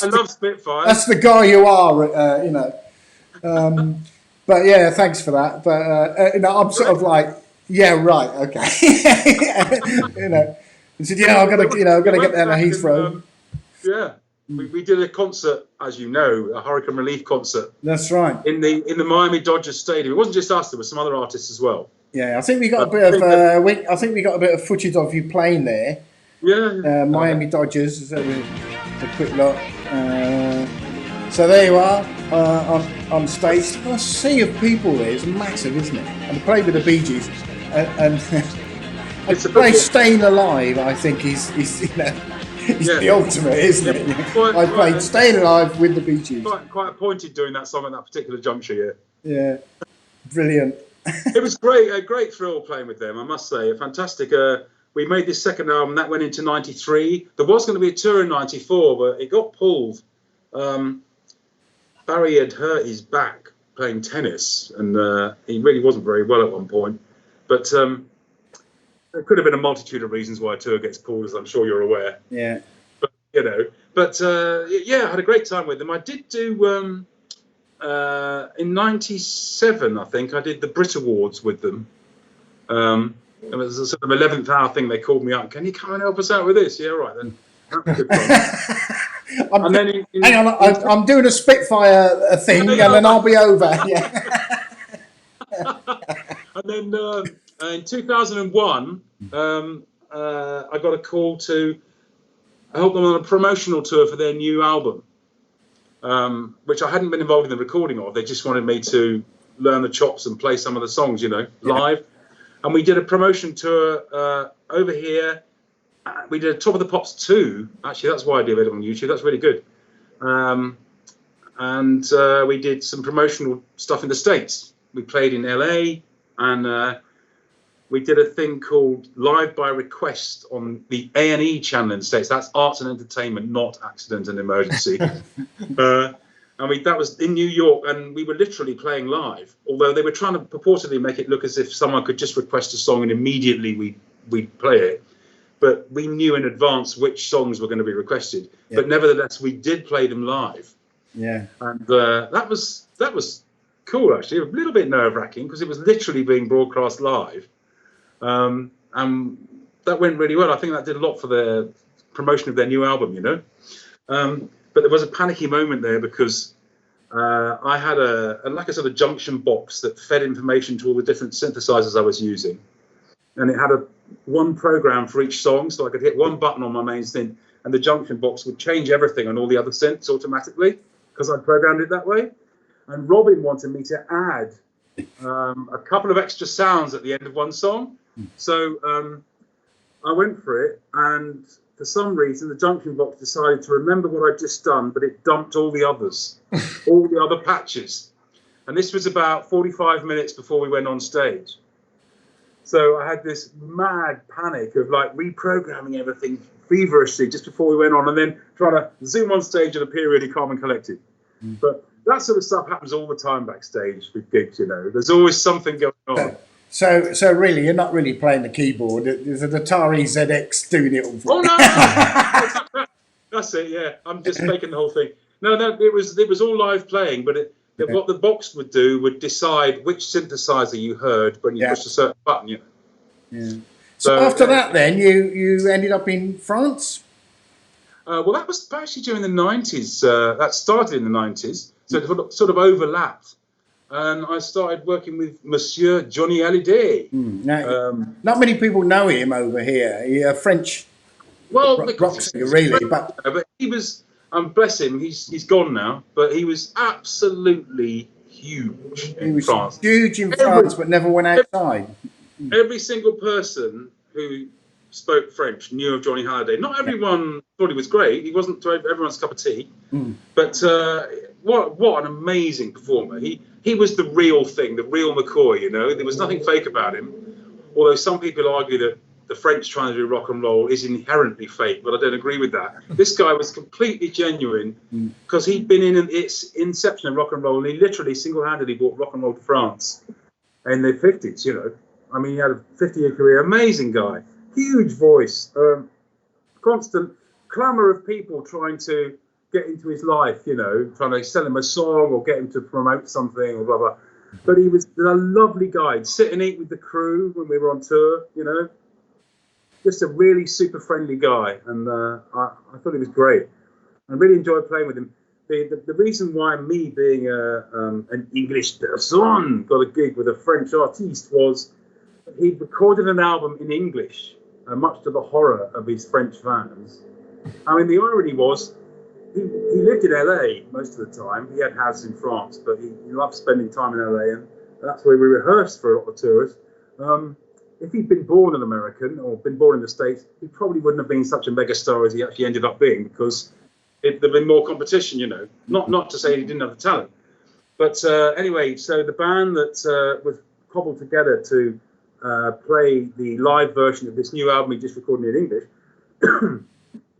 love Spitfires. That's the guy you are, you know. But yeah, thanks for that. But you know, I'm sort of like, yeah, right, okay. You know, he said, I've got to get down to Heathrow. We did a concert, as you know, a hurricane relief concert. That's right. In the Miami Dodgers stadium. It wasn't just us; there were some other artists as well. Yeah, I think we got a bit of I think we got a bit of footage of you playing there. Yeah. Miami Dodgers. So a quick look. So there you are on stage. A sea of people there. It's massive, isn't it? And to play with the Bee Gees and to play "Staying Alive," I think is you know. It's the ultimate, isn't it? I played "Staying Alive" with the Bee Gees. Quite appointed doing that song at that particular juncture, yeah. Brilliant. It was great, a great thrill playing with them, I must say. Fantastic. We made this second album, that went into 93. There was going to be a tour in 94, but it got pulled. Barry had hurt his back playing tennis, and he really wasn't very well at one point. But there could have been a multitude of reasons why a tour gets pulled, as I'm sure you're aware. Yeah. But, you know, I had a great time with them. I did do, in 97, I think, I did the Brit Awards with them. It was a sort of 11th hour thing. They called me up. Can you come and help us out with this? Yeah, right then. Hang on, I'm doing a Spitfire thing, and then I'll be over. Yeah. And then in 2001, I got a call to I helped them on a promotional tour for their new album, which I hadn't been involved in the recording of. They just wanted me to learn the chops and play some of the songs, live. And we did a promotion tour over here. We did a Top of the Pops 2. Actually, that's why I did it on YouTube. That's really good. And we did some promotional stuff in the States. We played in LA, and we did a thing called Live by Request on the A&E channel in the States. That's Arts and Entertainment, not Accident and Emergency. That was in New York, and we were literally playing live. Although they were trying to purportedly make it look as if someone could just request a song and immediately we'd play it. But we knew in advance which songs were going to be requested. Yeah. But nevertheless, we did play them live. Yeah. And that was cool, actually. A little bit nerve-wracking because it was literally being broadcast live. And that went really well. I think that did a lot for the promotion of their new album, But there was a panicky moment there because I had a sort of junction box that fed information to all the different synthesizers I was using. And it had one program for each song, so I could hit one button on my main synth, and the junction box would change everything on all the other synths automatically because I programmed it that way. And Robin wanted me to add a couple of extra sounds at the end of one song. So I went for it, and for some reason the junction box decided to remember what I'd just done, but it dumped all the others, all the other patches. And this was about 45 minutes before we went on stage. So I had this mad panic of reprogramming everything feverishly just before we went on, and then trying to zoom on stage and appear really calm and collected. But that sort of stuff happens all the time backstage with gigs, There's always something going on. So really, you're not really playing the keyboard. There's an Atari ZX doing it all. Oh no! That's it. Yeah, I'm just faking the whole thing. No, it was all live playing, but what the box would do would decide which synthesizer you heard when you pushed a certain button. Yeah. So after that, then you ended up in France. Well, that was actually during the 90s. That started in the 90s, so it sort of overlapped. And I started working with Monsieur Johnny Hallyday. Not many people know him over here. He's a French rock singer, really. But he was, bless him, he's gone now, but he was absolutely huge in France. Huge in France, but never went outside. Every single person who spoke French knew of Johnny Hallyday. Not everyone thought he was great. He wasn't everyone's cup of tea. But what an amazing performer. He was the real thing, the real McCoy, There was nothing fake about him. Although some people argue that the French trying to do rock and roll is inherently fake, but I don't agree with that. This guy was completely genuine because he'd been in its inception of rock and roll, and he literally single-handedly brought rock and roll to France in the 50s, he had a 50-year career. Amazing guy. Huge voice. Constant clamour of people trying to get into his life, trying to sell him a song or get him to promote something or blah, blah. But he was a lovely guy. He'd sit and eat with the crew when we were on tour, Just a really super friendly guy. And I thought he was great. I really enjoyed playing with him. The reason why me, being an English person, got a gig with a French artiste was he'd recorded an album in English, much to the horror of his French fans. The irony was, he lived in LA most of the time. He had houses in France, but he loved spending time in LA, and that's where we rehearsed for a lot of tours. If he'd been born an American or been born in the States, he probably wouldn't have been such a megastar as he actually ended up being, because there'd been more competition, Not to say he didn't have the talent. But anyway, so the band that was cobbled together to play the live version of this new album he just recorded in English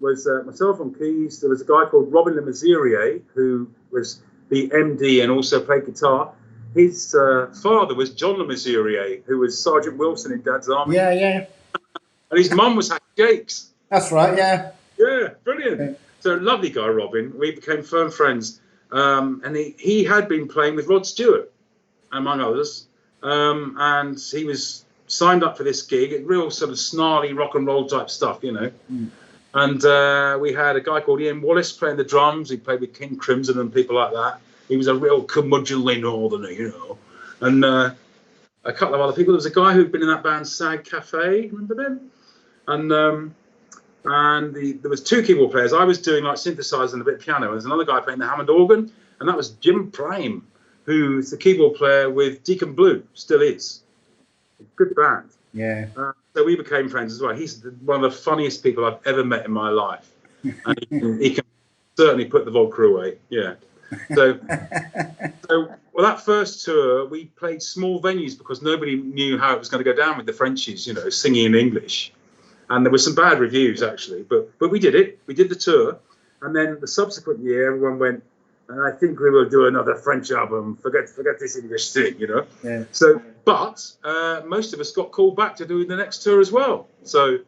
was myself on keys. There was a guy called Robin Le Mesurier, who was the MD and also played guitar. His father was John Le Mesurier, who was Sergeant Wilson in Dad's Army. Yeah. And his mum was Hattie Jakes. That's right, yeah. Yeah, brilliant. Yeah. So lovely guy, Robin. We became firm friends. And he had been playing with Rod Stewart, among others. And he was signed up for this gig, real sort of snarly rock and roll type stuff, And we had a guy called Ian Wallace playing the drums. He played with King Crimson and people like that. He was a real curmudgeonly northerner, And a couple of other people. There was a guy who'd been in that band Sag Cafe, remember them? And and there was two keyboard players. I was doing like synthesizer and a bit of piano. There's another guy playing the Hammond organ, and that was Jim Prime, who's the keyboard player with Deacon Blue, still is. Good band. Yeah. So we became friends as well. He's one of the funniest people I've ever met in my life, and he can certainly put the vodka away. Yeah. So well, that first tour we played small venues because nobody knew how it was going to go down with the Frenchies, you know, singing in English. And there were some bad reviews, actually, but we did it. We did the tour, and then the subsequent year, everyone went, I think we will do another French album. Forget this English thing, you know. Yeah. So, but most of us got called back to do the next tour as well. So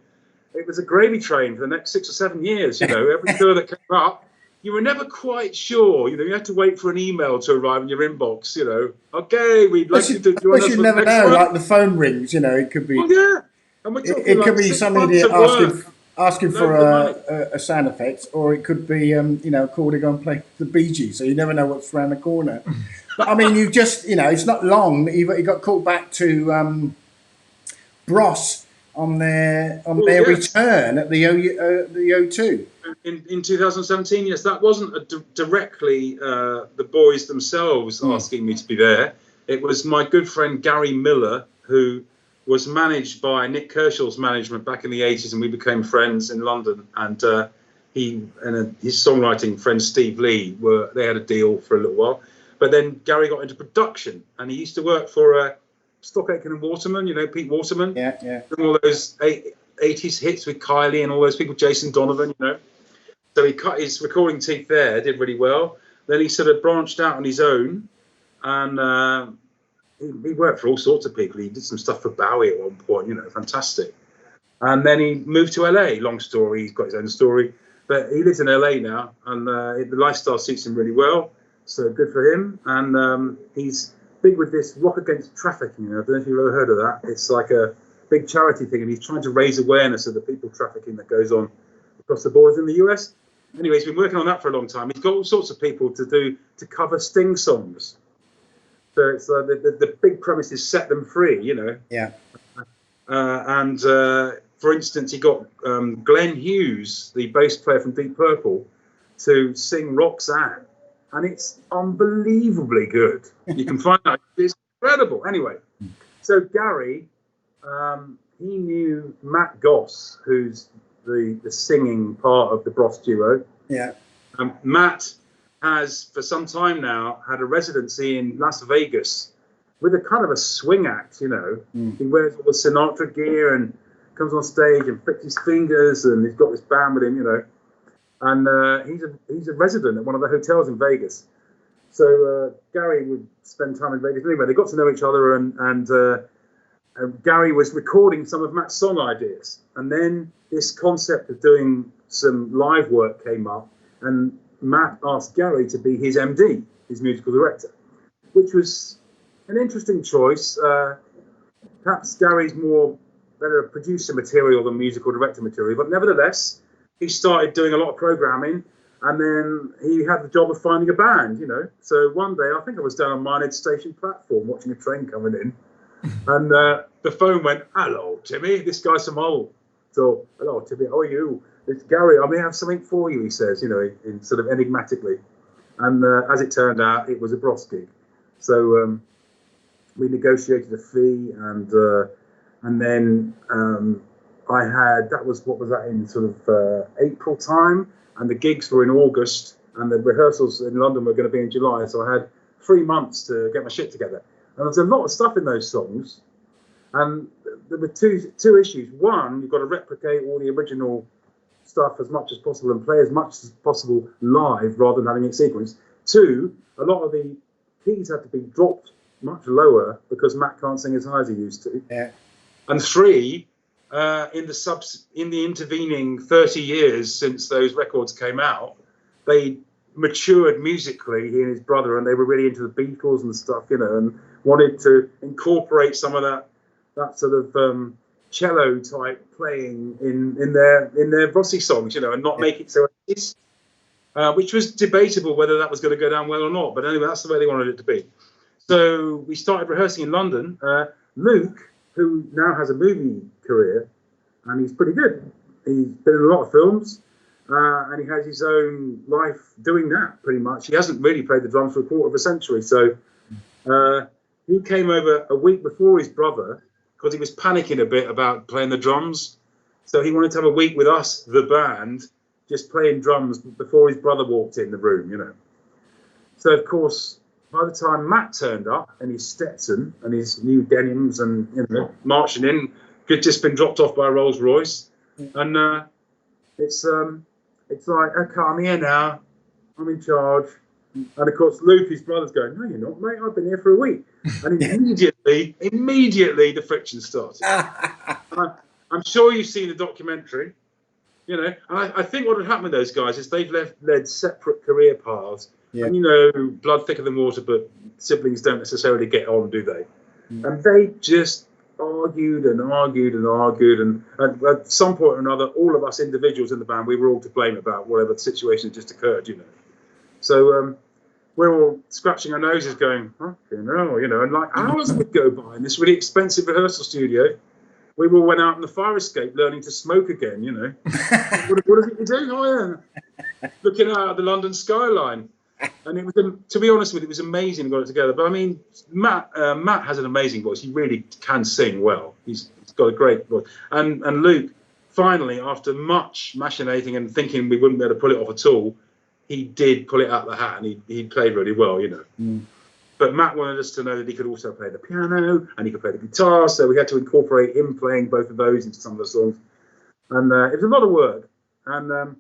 it was a gravy train for the next 6 or 7 years. You know, every tour that came up, you were never quite sure. You know, you had to wait for an email to arrive in your inbox. You know, okay, we'd like you to join us. You for never the next know. one. Like the phone rings, you know, it could be. Oh yeah. And we're talking It like could be 6 some months idiot of work. asking for Loads of a sound effect, or it could be you know, call to go and play the Bee Gees. So you never know what's around the corner. But I mean, you just, you know, it's not long. You got called back to Bros on their yes. return at the O2. In 2017, yes, that wasn't directly the boys themselves asking me to be there. It was my good friend Gary Miller, who was managed by Nik Kershaw's management back in the 80s, and we became friends in London. And he and his songwriting friend Steve Lee they had a deal for a little while. But then Gary got into production, and he used to work for Stock Aitken and Waterman, you know, Pete Waterman. Yeah, yeah. And all those 80s hits with Kylie and all those people, Jason Donovan, you know. So he cut his recording teeth there, did really well. Then he sort of branched out on his own, and he worked for all sorts of people. He did some stuff for Bowie at one point, you know, fantastic. And then he moved to LA. Long story, he's got his own story. But he lives in LA now, and the lifestyle suits him really well. So good for him. And he's big with this Rock Against Trafficking. I don't know if you've ever heard of that. It's like a big charity thing, and he's trying to raise awareness of the people trafficking that goes on across the borders in the US. Anyway, he's been working on that for a long time. He's got all sorts of people to cover Sting songs. So it's the big premise is set them free, you know. Yeah. For instance, he got Glenn Hughes, the bass player from Deep Purple, to sing Roxanne, and it's unbelievably good. You can find out; it's incredible. Anyway, so Gary, he knew Matt Goss, who's the singing part of the Bros duo. Yeah. Matt has for some time now had a residency in Las Vegas with a kind of a swing act, you know. He wears all the Sinatra gear and comes on stage and flicks his fingers, and he's got this band with him, you know. And he's a resident at one of the hotels in Vegas. So Gary would spend time in Vegas anyway. They got to know each other, and Gary was recording some of Matt's song ideas. And then this concept of doing some live work came up, and Matt asked Gary to be his MD, his musical director, which was an interesting choice. Perhaps Gary's better producer material than musical director material, but nevertheless, he started doing a lot of programming, and then he had the job of finding a band, you know. So one day, I think I was down on Minehead Station platform watching a train coming in, and the phone went, "Hello, Timmy, this guy's from Hull." So, "Hello, Timmy, how are you? It's Gary, I may have something for you," he says, you know, in sort of enigmatically. And as it turned out, it was a Bros gig. So we negotiated a fee, and then that was in sort of April time, and the gigs were in August, and the rehearsals in London were going to be in July. So I had 3 months to get my shit together. And there's a lot of stuff in those songs. And there were two issues. One, you've got to replicate all the original stuff as much as possible and play as much as possible live rather than having it sequenced. Two, a lot of the keys had to be dropped much lower because Matt can't sing as high as he used to. Yeah. And three, in the intervening 30 years since those records came out, they matured musically, he and his brother, and they were really into the Beatles and stuff, you know, and wanted to incorporate some of that sort of cello type playing in their Rossi songs, you know, and not make it so obvious, which was debatable whether that was going to go down well or not. But anyway, that's the way they wanted it to be. So we started rehearsing in London. Luke, who now has a movie career, and he's pretty good, he's been in a lot of films, and he has his own life doing that, pretty much. He hasn't really played the drums for a quarter of a century, so he came over a week before his brother because he was panicking a bit about playing the drums. So he wanted to have a week with us, the band, just playing drums before his brother walked in the room, you know. So, of course, by the time Matt turned up in his Stetson and his new denims and, you know, marching in, he'd just been dropped off by a Rolls Royce. And it's like, okay, I'm here now. I'm in charge. And, of course, Luke, his brother's going, no, you're not, mate. I've been here for a week. And immediately the friction started. I'm sure you've seen the documentary, you know. And I think what had happened with those guys is they've led separate career paths. Yeah. And, you know, blood thicker than water, but siblings don't necessarily get on, do they? And they just argued and argued and argued. And at some point or another, all of us individuals in the band, we were all to blame about whatever the situation had just occurred, you know. So we're all scratching our noses going, oh, you know, and like hours would go by in this really expensive rehearsal studio. We all went out in the fire escape learning to smoke again, you know. what is it you do? Oh, yeah. Looking out at the London skyline. And it was, to be honest with you, it was amazing we got it together. But I mean, Matt has an amazing voice. He really can sing well. He's got a great voice. And Luke, finally, after much machinating and thinking we wouldn't be able to pull it off at all, he did pull it out of the hat, and he played really well, you know. But Matt wanted us to know that he could also play the piano and he could play the guitar, so we had to incorporate him playing both of those into some of the songs. And it was a lot of work, and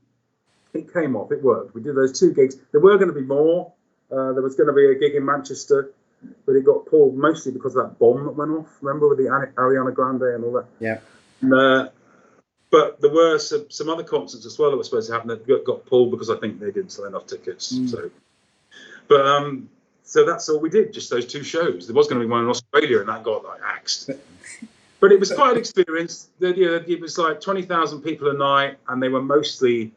it came off. It worked. We did those 2 gigs. There were going to be more. There was going to be a gig in Manchester, but it got pulled mostly because of that bomb that went off. Remember, with the Ariana Grande and all that? Yeah. And, but there were some other concerts as well that were supposed to happen that got pulled because I think they didn't sell enough tickets. So that's all we did, just those 2 shows. There was going to be one in Australia, and that got like axed. But it was quite an experience. It was like 20,000 people a night, and they were mostly,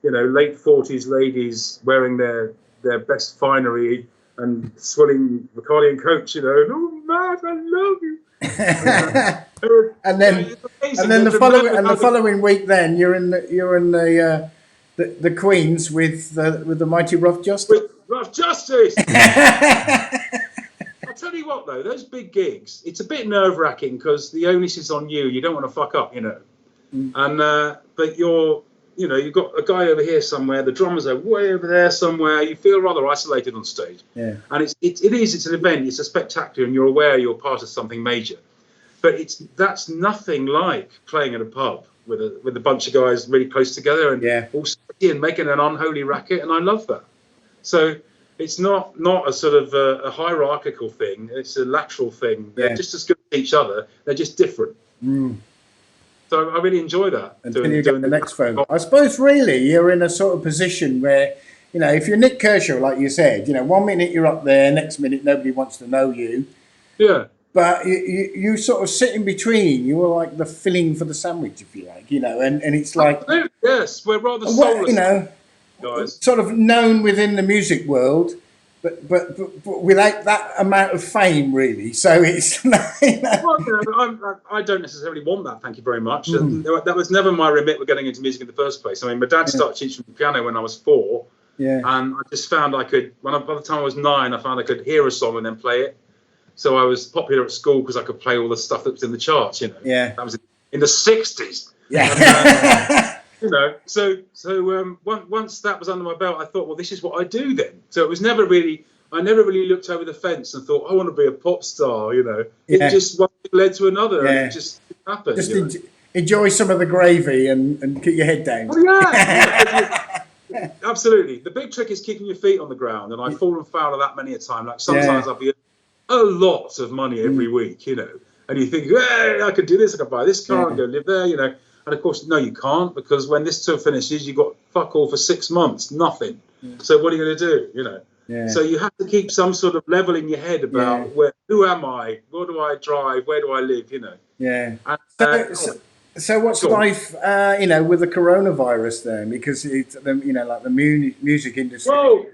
you know, late 40s ladies wearing their best finery and swilling Bacardi and Coke, you know. Oh, Matt, I love you. And then the following week, then you're in the Queens with the mighty Rough Justice. With Rough Justice. I'll tell you what, though, those big gigs, it's a bit nerve-wracking because the onus is on you. You don't want to fuck up, you know. And but you've got a guy over here somewhere. The drummers are way over there somewhere. You feel rather isolated on stage. Yeah. And it's an event. It's a spectacular, and you're aware you're part of something major. But that's nothing like playing at a pub with a bunch of guys really close together and all sweaty and making an unholy racket. And I love that. So it's not a sort of a hierarchical thing. It's a lateral thing. They're just as good as each other. They're just different. So I really enjoy that. Until you get the next phone call. I suppose really you're in a sort of position where, you know, if you're Nik Kershaw, like you said, you know, 1 minute you're up there, next minute nobody wants to know you. Yeah. But you sort of sit in between. You were like the filling for the sandwich, if you like, you know, and it's like... Absolutely, yes, we're rather soulless, you know, guys. Sort of known within the music world, but without that amount of fame, really. So it's... You know. Well, I don't necessarily want that, thank you very much. That was never my remit with getting into music in the first place. I mean, my dad started teaching me piano when I was 4. Yeah. And I just found I could... by the time I was 9, I found I could hear a song and then play it. So I was popular at school because I could play all the stuff that was in the charts, you know. Yeah. That was in the 60s. Yeah. And, you know, so once that was under my belt, I thought, well, this is what I do then. So it was never really, I never really looked over the fence and thought, I want to be a pop star, you know. It just one thing led to another, and it just happened. Just enjoy some of the gravy and keep your head down. Well, yeah. Absolutely. The big trick is keeping your feet on the ground, and I've fallen foul of that many a time. Like sometimes I'll be a lot of money every week, you know, and you think, hey, I could do this, I could buy this car and go live there, you know, and of course, no, you can't, because when this tour finishes, you've got fuck all for 6 months, nothing. So what are you going to do, you know? So you have to keep some sort of level in your head about who am I, where do I drive, where do I live, you know? And, so what's life, you know, with the coronavirus then? Because it's, you know, like the music industry. Well,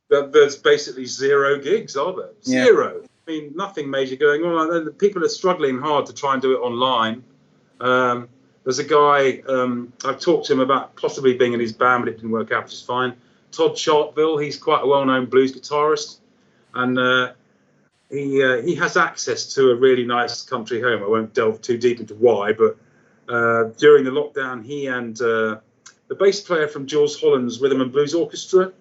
there's basically 0 gigs, are there? 0. I mean, nothing major going on. People are struggling hard to try and do it online. There's a guy, I've talked to him about possibly being in his band, but it didn't work out, which is fine. Todd Sharpville, he's quite a well-known blues guitarist, and he has access to a really nice country home. I won't delve too deep into why, but during the lockdown, he and the bass player from Jules Holland's Rhythm and Blues Orchestra,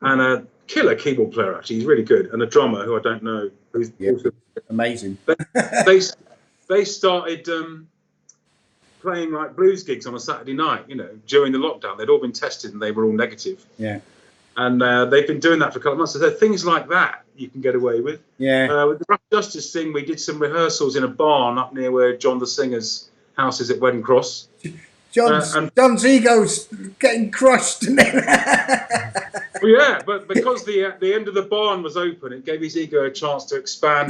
and a killer keyboard player, actually, he's really good, and a drummer who I don't know, who's also amazing. They started playing like blues gigs on a Saturday night, during the lockdown. They'd all been tested and they were all negative. Yeah. And they've been doing that for a couple of months. So things like that you can get away with. Yeah. With the Rough Justice thing, we did some rehearsals in a barn up near where John the Singer's house is at Wedding Cross. John's ego's getting crushed. Well, yeah, but because the end of the barn was open, it gave his ego a chance to expand.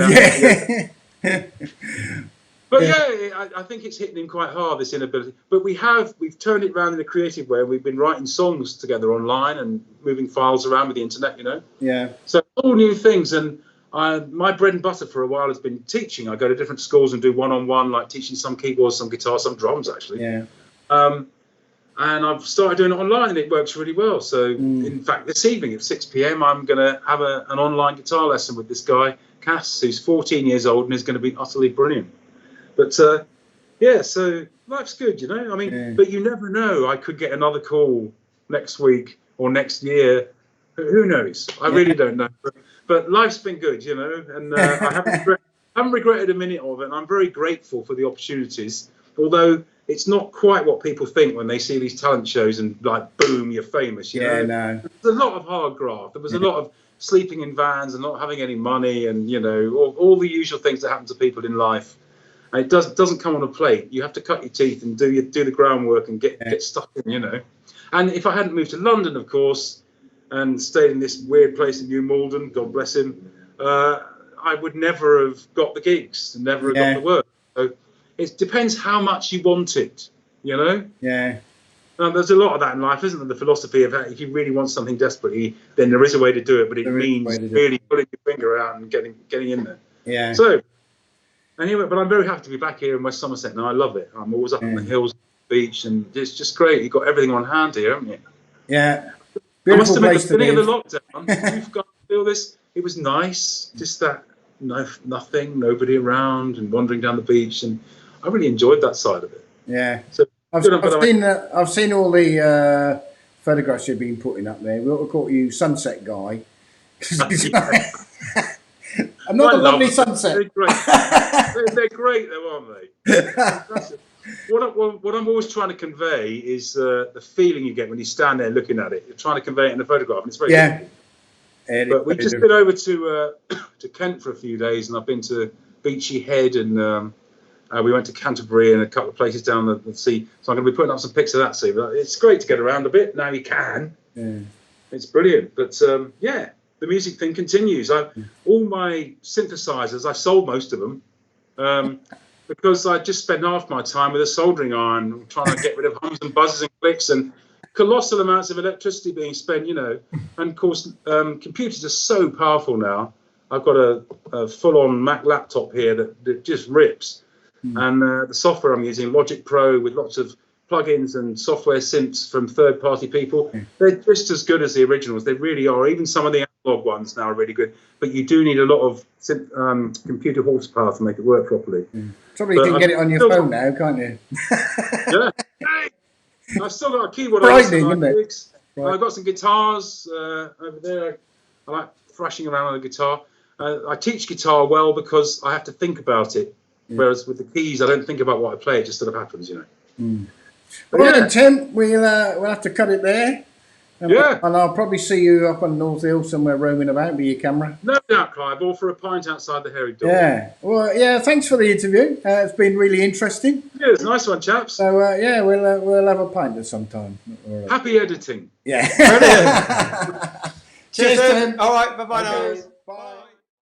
But yeah, I think it's hitting him quite hard, this inability. But we've turned it around in a creative way. We've been writing songs together online and moving files around with the internet, Yeah. So all new things. And my bread and butter for a while has been teaching. I go to different schools and do one-on-one, like teaching some keyboards, some guitar, some drums, actually. Yeah. And I've started doing it online, and it works really well. So, in fact, this evening at 6 p.m., I'm going to have an online guitar lesson with this guy, Cass, who's 14 years old and is going to be utterly brilliant. But, so life's good, I mean, but you never know. I could get another call next week or next year. Who knows? I really don't know. But life's been good, and I haven't regretted a minute of it. And I'm very grateful for the opportunities, although it's not quite what people think when they see these talent shows and like, boom, you're famous. You know? No. There's a lot of hard graft. There was a lot of sleeping in vans and not having any money, and all the usual things that happen to people in life. And it doesn't come on a plate. You have to cut your teeth and do the groundwork and get stuck in. And if I hadn't moved to London, of course, and stayed in this weird place in New Malden, God bless him, I would never have got the gigs and never have got the work. So it depends how much you want it, Yeah. There's a lot of that in life, isn't there? The philosophy of if you really want something desperately, then there is a way to do it, but it means really putting your finger out and getting in there. Yeah. So anyway, but I'm very happy to be back here in West Somerset now. I love it. I'm always up on the hills, beach, and it's just great. You've got everything on hand here, haven't you? Yeah. I must admit, the beginning of the lockdown, you've got to feel this. It was nice, just that nothing, nobody around, and wandering down the beach, and I really enjoyed that side of it. Yeah. So I've seen all the photographs you've been putting up there. We ought to call you Sunset Guy. Another lovely sunset. They're great. They're great, though, aren't they? What I'm always trying to convey is the feeling you get when you stand there looking at it. You're trying to convey it in a photograph, and it's very difficult. But we've just been over to Kent for a few days, and I've been to Beachy Head, and we went to Canterbury and a couple of places down the sea. So I'm going to be putting up some pics of that sea. But it's great to get around a bit. Now you can. Yeah. It's brilliant. But the music thing continues. All my synthesizers, I sold most of them because I just spent half my time with a soldering iron trying to get rid of hums and buzzes and clicks and colossal amounts of electricity being spent, And of course, computers are so powerful now. I've got a full-on Mac laptop here that just rips. And the software I'm using, Logic Pro, with lots of plugins and software synths from third-party people, they're just as good as the originals. They really are. Even some of the analog ones now are really good. But you do need a lot of computer horsepower to make it work properly. Probably you can get it on your phone now, can't you? Yeah. I've still got a keyboard. Frightening, isn't it? Right. I've got some guitars over there. I like thrashing around on a guitar. I teach guitar well because I have to think about it. Whereas with the keys, I don't think about what I play. It just sort of happens, Well, then, Tim, we'll have to cut it there. And I'll probably see you up on North Hill somewhere roaming about with your camera. No doubt, Clive. All for a pint outside the Hairy Dog. Yeah. Well, thanks for the interview. It's been really interesting. Yeah, it's a nice one, chaps. So, we'll have a pint at some time. Happy editing. Yeah. Cheers, Tim. All right, bye-bye now.